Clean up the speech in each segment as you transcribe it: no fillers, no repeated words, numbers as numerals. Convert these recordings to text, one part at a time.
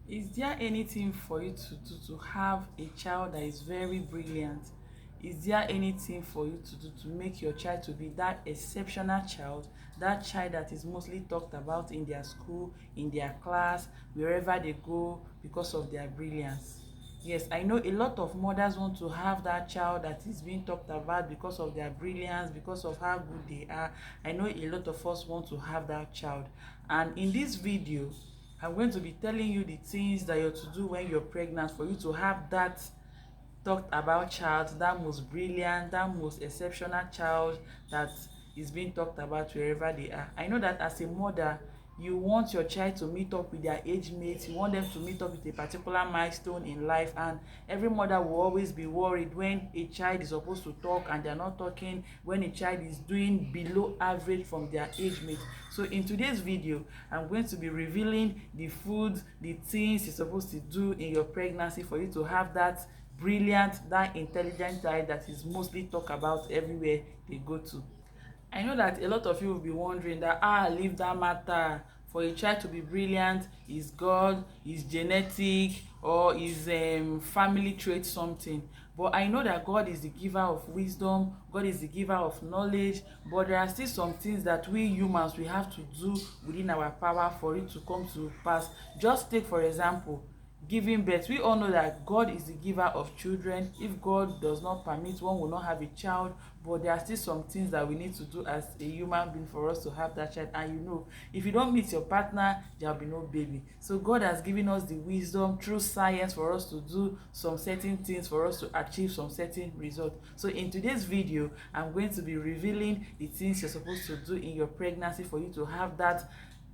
Is there anything for you to do to have a child that is very brilliant? Is there anything for you to do to make your child to be that exceptional child, that child that is mostly talked about in their school, in their class, wherever they go because of their brilliance? Yes, I know a lot of mothers want to have that child that is being talked about because of their brilliance, because of how good they are. I know a lot of us want to have that child. And in this video, I'm going to be telling you the things that you're to do when you're pregnant for you to have that talked about child, that most brilliant, that most exceptional child that is being talked about wherever they are. I know that as a mother, you want your child to meet up with their age mates, you want them to meet up with a particular milestone in life, and every mother will always be worried when a child is supposed to talk and they're not talking, when a child is doing below average from their age mate. So in today's video, I'm going to be revealing the food, the things you're supposed to do in your pregnancy for you to have that brilliant, that intelligent child that is mostly talked about everywhere they go to. I know that a lot of you will be wondering that leave that matter. For a child to be brilliant, is God, is genetic, or is family trait something? But I know that God is the giver of wisdom, God is the giver of knowledge, but there are still some things that we humans we have to do within our power for it to come to pass. Just take for example giving birth. We all know that God is the giver of children. If God does not permit, one will not have a child, but there are still some things that we need to do as a human being for us to have that child. And you know, if you don't meet your partner, there will be no baby. So God has given us the wisdom through science for us to do some certain things, for us to achieve some certain results. So in today's video, I'm going to be revealing the things you're supposed to do in your pregnancy for you to have that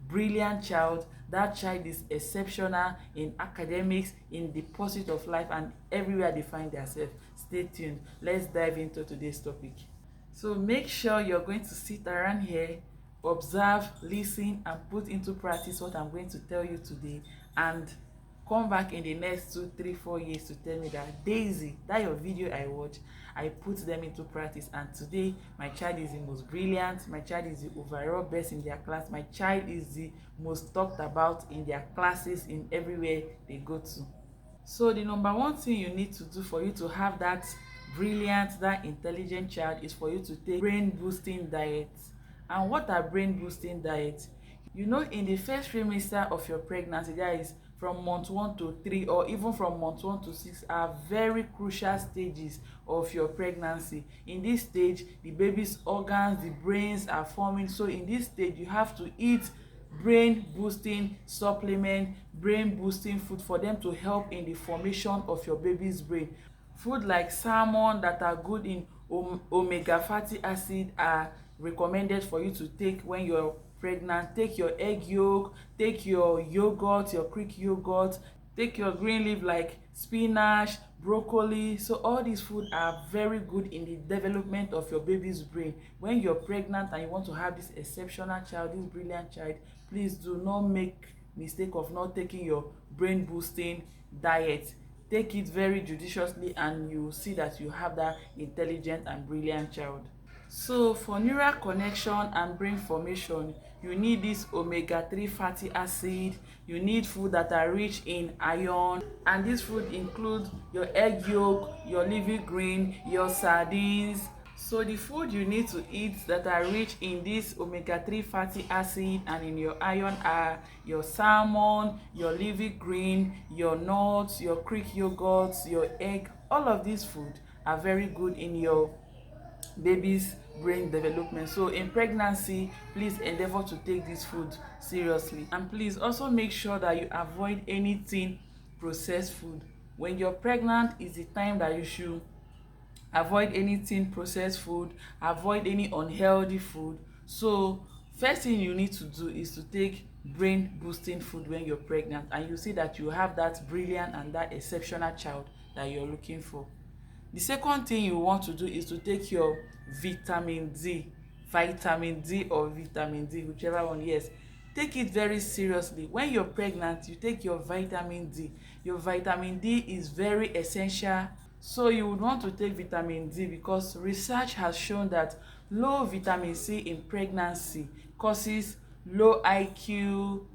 brilliant child. That child is exceptional in academics, in the pursuit of life, and everywhere they find themselves. Stay tuned. Let's dive into today's topic. So make sure you're going to sit around here, observe, listen, and put into practice what I'm going to tell you today, and come back in the next 2, 3, 4 years to tell me that Daisy, that your video I watch, I put them into practice, and today my child is the most brilliant, my child is the overall best in their class, my child is the most talked about in their classes, in everywhere they go to. So the number one thing you need to do for you to have that brilliant, that intelligent child is for you to take brain boosting diets. And what are brain boosting diets? You know, in the first trimester of your pregnancy, that is from month 1 to 3, or even from month 1 to 6, are very crucial stages of your pregnancy. In this stage, the baby's organs, the brains are forming. So in this stage, you have to eat brain boosting supplement, brain boosting food for them to help in the formation of your baby's brain. Food like salmon that are good in omega fatty acid are recommended for you to take when you're pregnant. Take your egg yolk, take your yogurt, your Greek yogurt, take your green leaf like spinach, broccoli. So all these food are very good in the development of your baby's brain. When you're pregnant and you want to have this exceptional child, this brilliant child, please do not make mistake of not taking your brain boosting diet. Take it very judiciously and you see that you have that intelligent and brilliant child. So for neural connection and brain formation, you need this omega-3 fatty acid, you need food that are rich in iron, and this food includes your egg yolk, your leafy green, your sardines. So the food you need to eat that are rich in this omega-3 fatty acid and in your iron are your salmon, your leafy green, your nuts, your Greek yogurts, your egg. All of these food are very good in your baby's brain development. So in pregnancy, please endeavor to take this food seriously, and please also make sure that you avoid anything processed food. When you're pregnant is the time that you should avoid anything processed food, avoid any unhealthy food. So first thing you need to do is to take brain boosting food when you're pregnant, and you see that you have that brilliant and that exceptional child that you're looking for. The second thing you want to do is to take your vitamin D, or vitamin D, whichever one. Yes, take it very seriously. When you're pregnant, you take your vitamin D. Your vitamin D is very essential. So you would want to take vitamin D because research has shown that low vitamin C in pregnancy causes low IQ,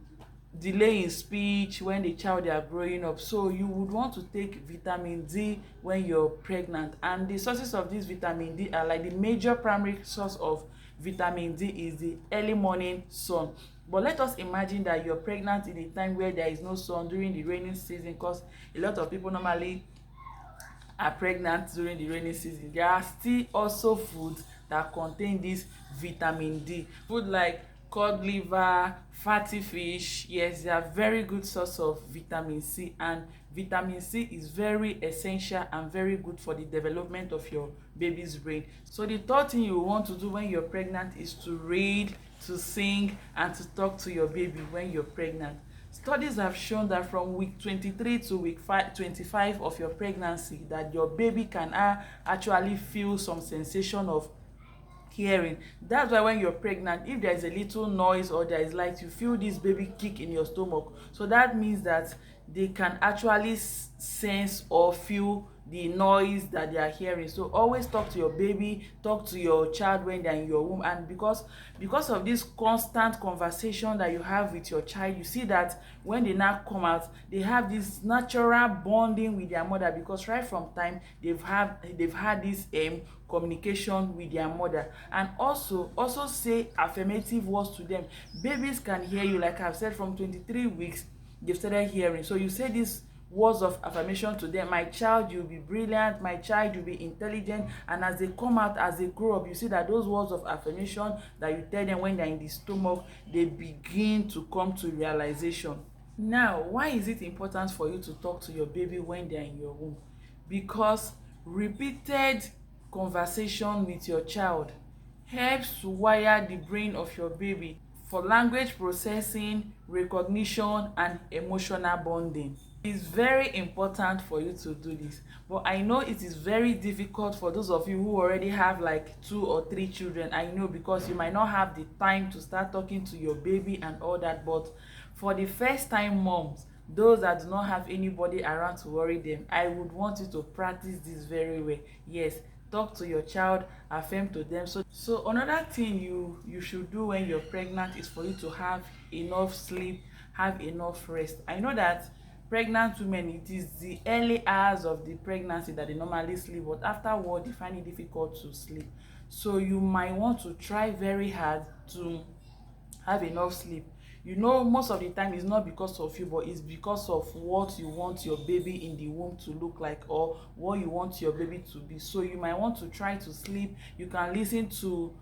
delay in speech when the child they are growing up. So you would want to take vitamin D when you're pregnant, and the sources of this vitamin D are like the major primary source of vitamin D is the early morning sun. But let us imagine that you're pregnant in a time where there is no sun during the raining season, because a lot of people normally are pregnant during the rainy season. There are still also foods that contain this vitamin D. Food like cod liver, fatty fish, yes, they are very good source of vitamin C, and vitamin C is very essential and very good for the development of your baby's brain. So the third thing you want to do when you're pregnant is to read, to sing, and to talk to your baby when you're pregnant. Studies have shown that from week 23 to week 25 of your pregnancy, that your baby can actually feel some sensation of hearing. That's why when you're pregnant, if there is a little noise or there is light, you feel this baby kick in your stomach. So that means that they can actually sense or feel the noise that they are hearing. So always talk to your baby, talk to your child when they're in your womb. And because of this constant conversation that you have with your child, you see that when they now come out, they have this natural bonding with their mother, because right from time they've had this communication with their mother. And also say affirmative words to them. Babies can hear you, like I've said, from 23 weeks they've started hearing. So you say these words of affirmation to them: my child, you'll be brilliant, my child, you'll be intelligent. And as they come out, as they grow up, you see that those words of affirmation that you tell them when they're in the stomach, they begin to come to realization. Now, why is it important for you to talk to your baby when they're in your womb? Because repeated conversation with your child helps to wire the brain of your baby for language processing, recognition, and emotional bonding. It's very important for you to do this, but I know it is very difficult for those of you who already have like 2 or 3 children. I know, because you might not have the time to start talking to your baby and all that. But for the first time moms, those that do not have anybody around to worry them, I would want you to practice this very well. Yes, talk to your child, affirm to them. So another thing you should do when you're pregnant is for you to have enough sleep, have enough rest. I know that pregnant women, it is the early hours of the pregnancy that they normally sleep, but afterward they find it difficult to sleep. So you might want to try very hard to have enough sleep. You know, most of the time it's not because of you, but it's because of what you want your baby in the womb to look like, or what you want your baby to be. So you might want to try to sleep. You can listen to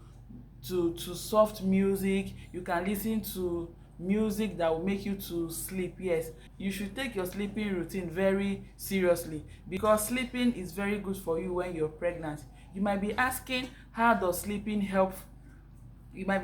soft music. You can listen to music that will make you to sleep. Yes, you should take your sleeping routine very seriously, because sleeping is very good for you when you're pregnant. You might be asking, how does sleeping help? When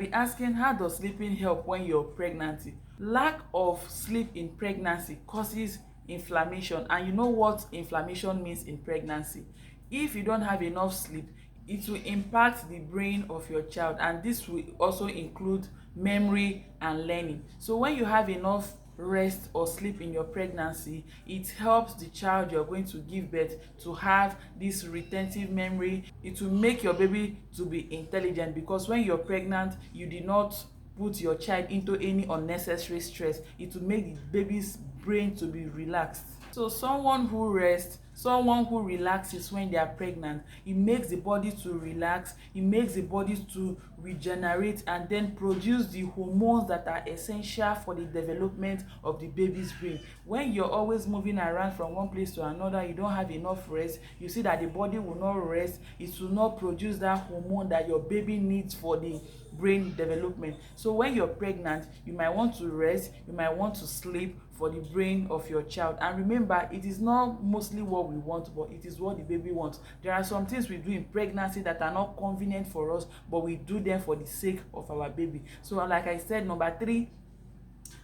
you're pregnant? Lack of sleep in pregnancy causes inflammation, and you know what inflammation means in pregnancy. If you don't have enough sleep, it will impact the brain of your child, and this will also include memory and learning. So when you have enough rest or sleep in your pregnancy, it helps the child you're going to give birth to have this retentive memory. It will make your baby to be intelligent, because when you're pregnant, you did not put your child into any unnecessary stress. It will make the baby's brain to be relaxed. So someone who rests, someone who relaxes when they are pregnant, it makes the body to relax, it makes the body to regenerate, and then produce the hormones that are essential for the development of the baby's brain. When you're always moving around from one place to another, you don't have enough rest, you see that the body will not rest, it will not produce that hormone that your baby needs for the brain development. So when you're pregnant, you might want to rest, you might want to sleep for the brain of your child. And remember, it is not mostly what we want, but it is what the baby wants. There are some things we do in pregnancy that are not convenient for us, but we do them for the sake of our baby. So like I said, number 3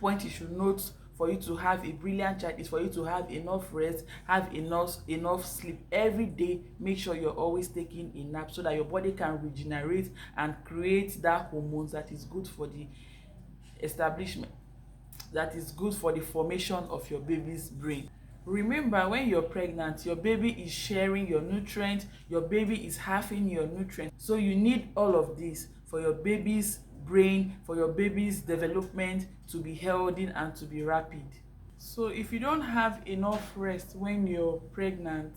point you should note for you to have a brilliant child is for you to have enough rest, have enough sleep every day. Make sure you're always taking a nap, so that your body can regenerate and create that hormones that is good for the establishment, that is good for the formation of your baby's brain. Remember, when you're pregnant, your baby is sharing your nutrients, your baby is having your nutrients. So you need all of this for your baby's brain, for your baby's development to be healthy and to be rapid. So if you don't have enough rest when you're pregnant,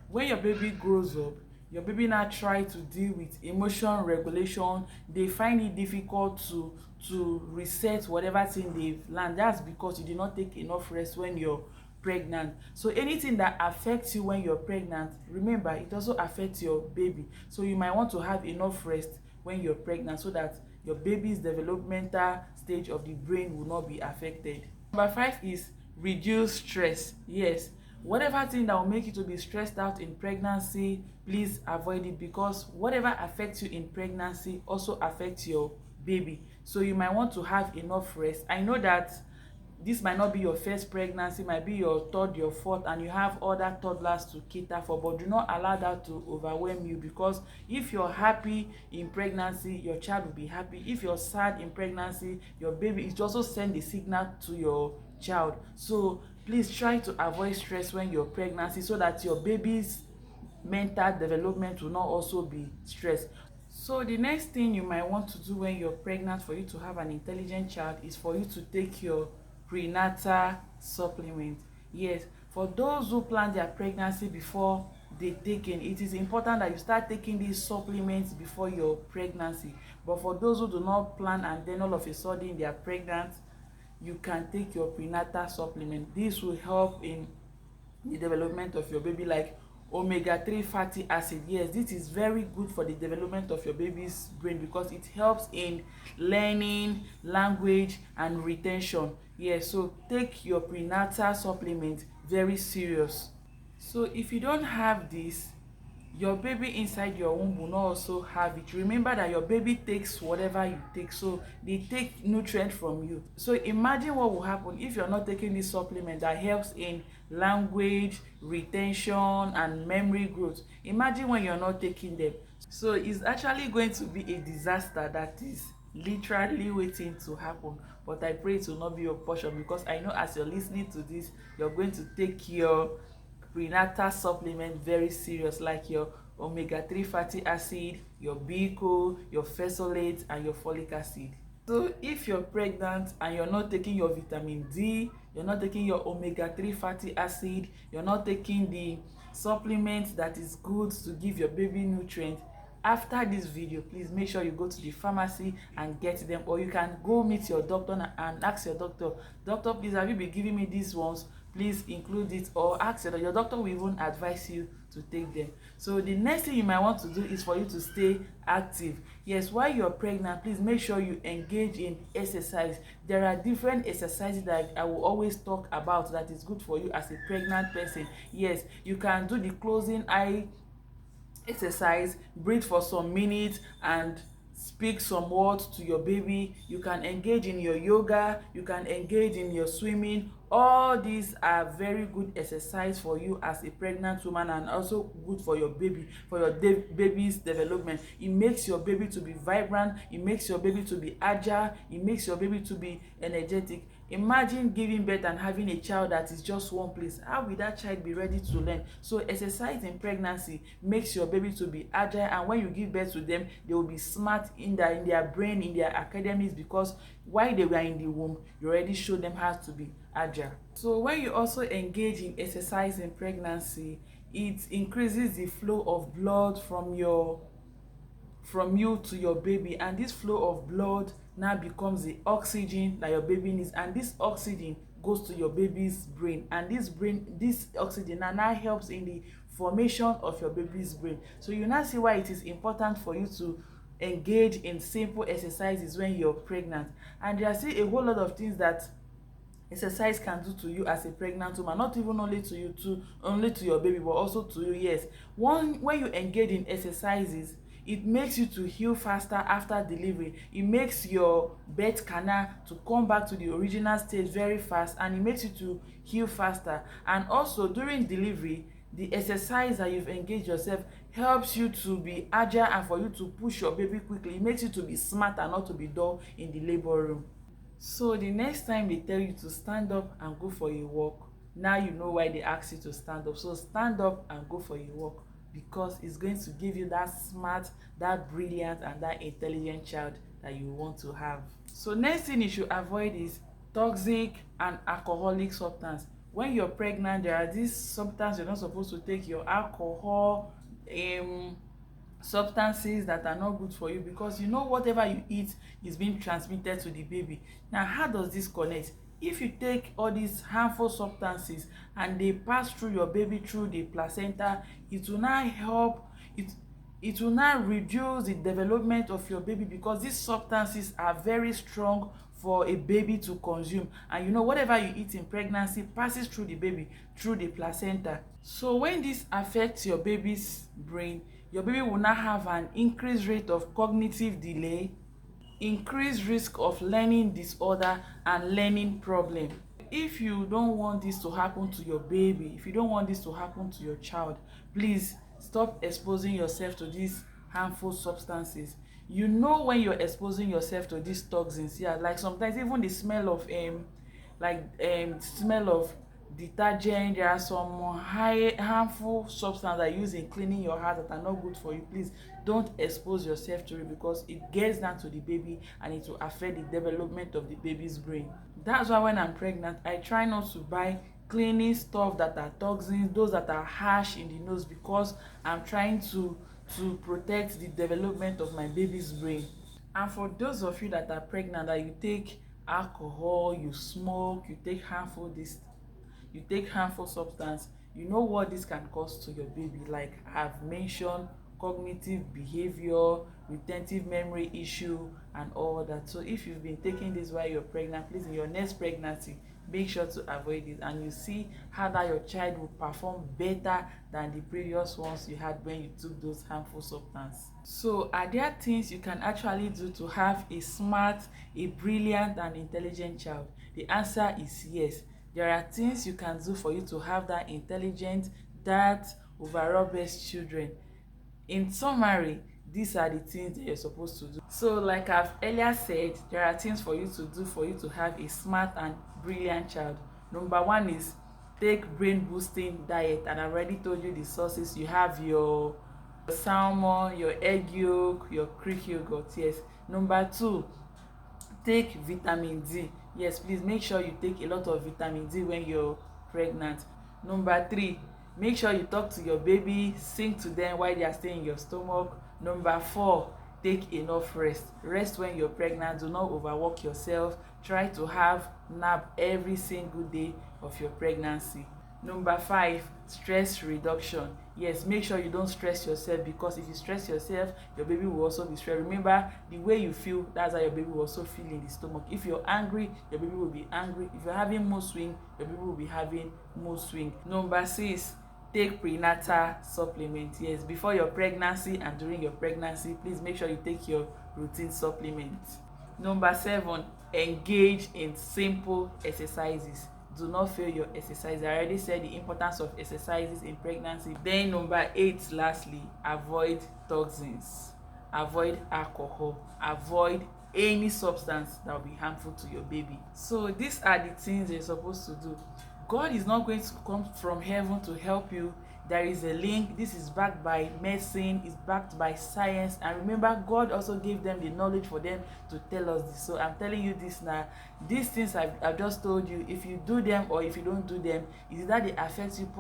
when your baby grows up, your baby now try to deal with emotion regulation, they find it difficult to reset whatever thing they've learned. That's because you did not take enough rest when you're pregnant. So anything that affects you when you're pregnant, remember it also affects your baby. So you might want to have enough rest when you're pregnant so that your baby's developmental stage of the brain will not be affected. Number 5 is reduce stress. Yes, whatever thing that will make you to be stressed out in pregnancy, please avoid it, because whatever affects you in pregnancy also affects your baby. So you might want to have enough rest. I know that this might not be your first pregnancy, might be your third, your fourth, and you have other toddlers to cater for, but do not allow that to overwhelm you, because if you're happy in pregnancy, your child will be happy. If you're sad in pregnancy, your baby, it also send a signal to your child. So please try to avoid stress when you're pregnancy so that your baby's mental development will not also be stressed. So the next thing you might want to do when you're pregnant for you to have an intelligent child is for you to take your prenatal supplement. Yes, for those who plan their pregnancy before they take in, it is important that you start taking these supplements before your pregnancy. But for those who do not plan and then all of a sudden they are pregnant, you can take your prenatal supplement. This will help in the development of your baby, like omega-3 fatty acid. Yes, this is very good for the development of your baby's brain because it helps in learning, language, and retention. Yes, so take your prenatal supplement very serious. So if you don't have this, your baby inside your womb will not also have it. Remember that your baby takes whatever you take, so they take nutrients from you. So imagine what will happen if you're not taking this supplement that helps in language, retention, and memory growth. Imagine when you're not taking them. So it's actually going to be a disaster that is literally waiting to happen. But I pray it will not be your portion, because I know as you're listening to this, you're going to take your prenatal supplement very serious, like your omega-3 fatty acid, your bico, your fesolate, and your folic acid. So if you're pregnant and you're not taking your vitamin D, you're not taking your omega-3 fatty acid, you're not taking the supplement that is good to give your baby nutrients, after this video, please make sure you go to the pharmacy and get them, or you can go meet your doctor and ask your doctor, doctor, please, have you been giving me these ones? Please include it, or ask your doctor will even advise you to take them. So the next thing you might want to do is for you to stay active. Yes, while you're pregnant, please make sure you engage in exercise. There are different exercises that I will always talk about that is good for you as a pregnant person. Yes, you can do the closing eye exercise, breathe for some minutes, and speak some words to your baby. You can engage in your yoga, you can engage in your swimming. All these are very good exercise for you as a pregnant woman, and also good for your baby, for your baby's development. It makes your baby to be vibrant, it makes your baby to be agile, it makes your baby to be energetic. Imagine giving birth and having a child that is just one place. How will that child be ready to learn? So exercise in pregnancy makes your baby to be agile, and when you give birth to them, they will be smart in their brain, in their academics, because while they were in the womb, you already showed them how to be agile. So when you also engage in exercise in pregnancy, it increases the flow of blood from you to your baby, and this flow of blood now becomes the oxygen that your baby needs, and this oxygen goes to your baby's brain, and this oxygen now helps in the formation of your baby's brain. So you now see why it is important for you to engage in simple exercises when you're pregnant. And there are still a whole lot of things that exercise can do to you as a pregnant woman, not even only to you, only to your baby, but also to you. Yes, when you engage in exercises, it makes you to heal faster after delivery. It makes your birth canal to come back to the original state very fast, and it makes you to heal faster. And also during delivery, the exercise that you've engaged yourself helps you to be agile and for you to push your baby quickly. It makes you to be smart and not to be dull in the labor room. So the next time they tell you to stand up and go for a walk, now you know why they ask you to stand up. So stand up and go for a walk, because it's going to give you that smart, that brilliant, and that intelligent child that you want to have. So next thing you should avoid is toxic and alcoholic substance. When you're pregnant, there are these substances you're not supposed to take: your alcohol, substances that are not good for you, because you know whatever you eat is being transmitted to the baby. Now, how does this connect? If you take all these harmful substances and they pass through your baby through the placenta, it will not help it will not reduce the development of your baby, because these substances are very strong for a baby to consume, and you know whatever you eat in pregnancy passes through the baby through the placenta. So when this affects your baby's brain, your baby will now have an increased rate of cognitive delay, increased risk of learning disorder and learning problem. If you don't want this to happen to your baby, if you don't want this to happen to your child, please stop exposing yourself to these harmful substances. You know when you're exposing yourself to these toxins, yeah, like sometimes even the smell of smell of detergent. There are some high harmful substances that use in cleaning your house that are not good for you. Please don't expose yourself to it, because it gets down to the baby and it will affect the development of the baby's brain. That's why when I'm pregnant, I try not to buy cleaning stuff that are toxins, those that are harsh in the nose, because I'm trying to protect the development of my baby's brain. And for those of you that are pregnant, that you take alcohol, you smoke, you take harmful substance, you know what this can cause to your baby. Like I've mentioned, cognitive behavior, retentive memory issue, and all that. So if you've been taking this while you're pregnant, please, in your next pregnancy, make sure to avoid it, and you see how that your child will perform better than the previous ones you had when you took those harmful substances. So are there things you can actually do to have a smart, a brilliant and intelligent child? The answer is yes. There are things you can do for you to have that intelligent, that overall best children. In summary, these are the things that you're supposed to do. So like I've earlier said, there are things for you to do for you to have a smart and brilliant child. Number one is take brain boosting diet, and I've already told you the sources. You have your salmon, your egg yolk, your Greek yogurt. Yes. Number two, take vitamin D. Yes, please make sure you take a lot of vitamin D when you're pregnant. Number three, make sure you talk to your baby, sing to them while they are staying in your stomach. Number four, take enough rest when you're pregnant. Do not overwork yourself. Try to have nap every single day of your pregnancy. Number five, stress reduction. Yes, make sure you don't stress yourself, because if you stress yourself, your baby will also be stressed. Remember, the way you feel, that's how your baby will also feel in the stomach. If you're angry, your baby will be angry. If you're having mood swing, your baby will be having mood swing. Number six, take prenatal supplement. Yes, before your pregnancy and during your pregnancy, please make sure you take your routine supplements. Number seven, engage in simple exercises. Do not fail your exercise. I already said the importance of exercises in pregnancy. Then number eight, lastly, avoid toxins, avoid alcohol, avoid any substance that will be harmful to your baby. So these are the things you're supposed to do. God is not going to come from heaven to help you. There is a link. This is backed by medicine, it's backed by science, and remember, God also gave them the knowledge for them to tell us this. So I'm telling you this now. These things I've just told you, if you do them or if you don't do them, is either they affect you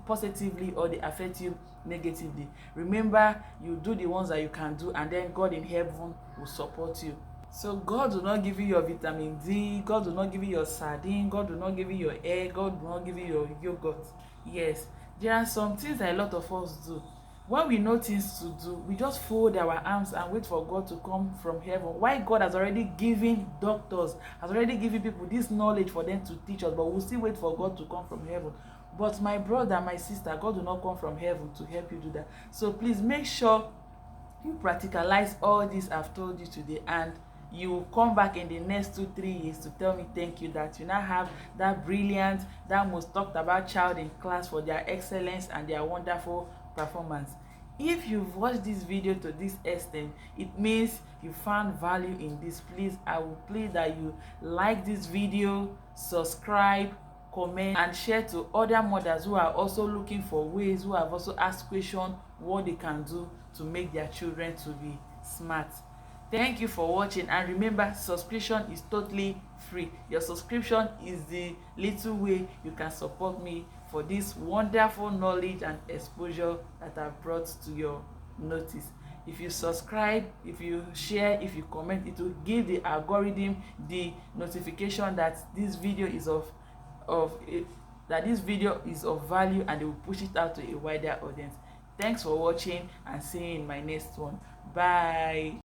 positively or they affect you negatively. Remember, you do the ones that you can do, and then God in heaven will support you. So God will not give you your vitamin D, God will not give you your sardine, God will not give you your egg, God will not give you your yogurt. Yes, there are some things that a lot of us do. When we know things to do, we just fold our arms and wait for God to come from heaven. Why God has already given doctors, has already given people this knowledge for them to teach us, but we'll still wait for God to come from heaven. But my brother, my sister, God will not come from heaven to help you do that. So please make sure you practicalize all this I've told you today, and you will come back in the next 2-3 years to tell me thank you, that you now have that brilliant, that most talked about child in class for their excellence and their wonderful performance. If you've watched this video to this extent, it means you found value in this. Please, I will plead that you like this video, subscribe, comment, and share to other mothers who are also looking for ways, who have also asked questions what they can do to make their children to be smart. Thank you for watching, and remember, subscription is totally free. Your subscription is the little way you can support me for this wonderful knowledge and exposure that I've brought to your notice. If you subscribe, if you share, if you comment, it will give the algorithm the notification that this video is that this video is of value, and they will push it out to a wider audience. Thanks for watching, and see you in my next one. Bye.